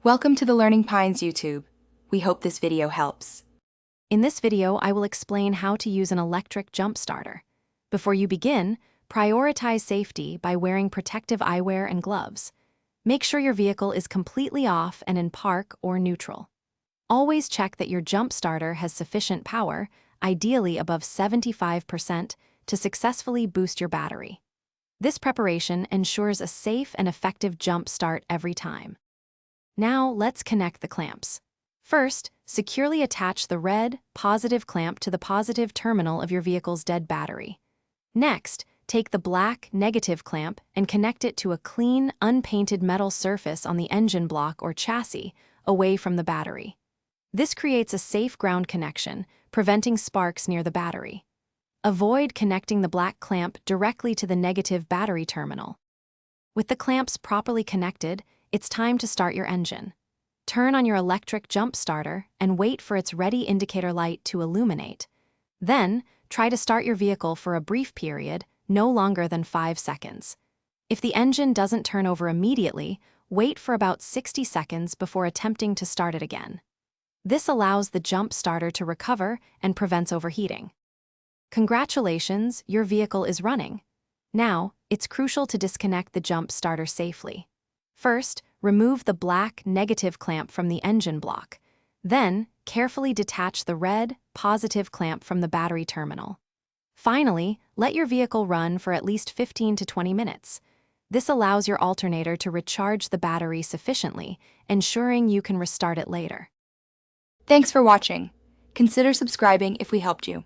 Welcome to the Learning Pines YouTube. We hope this video helps. In this video, I will explain how to use an electric jump starter. Before you begin, prioritize safety by wearing protective eyewear and gloves. Make sure your vehicle is completely off and in park or neutral. Always check that your jump starter has sufficient power, ideally above 75%, to successfully boost your battery. This preparation ensures a safe and effective jump start every time. Now, let's connect the clamps. First, securely attach the red, positive clamp to the positive terminal of your vehicle's dead battery. Next, take the black, negative clamp and connect it to a clean, unpainted metal surface on the engine block or chassis, away from the battery. This creates a safe ground connection, preventing sparks near the battery. Avoid connecting the black clamp directly to the negative battery terminal. With the clamps properly connected, it's time to start your engine. Turn on your electric jump starter and wait for its ready indicator light to illuminate. Then, try to start your vehicle for a brief period, no longer than 5 seconds. If the engine doesn't turn over immediately, wait for about 60 seconds before attempting to start it again. This allows the jump starter to recover and prevents overheating. Congratulations, your vehicle is running. Now, it's crucial to disconnect the jump starter safely. First, remove the black, negative clamp from the engine block. Then, carefully detach the red, positive clamp from the battery terminal. Finally, let your vehicle run for at least 15 to 20 minutes. This allows your alternator to recharge the battery sufficiently, ensuring you can restart it later. Thanks for watching. Consider subscribing if we helped you.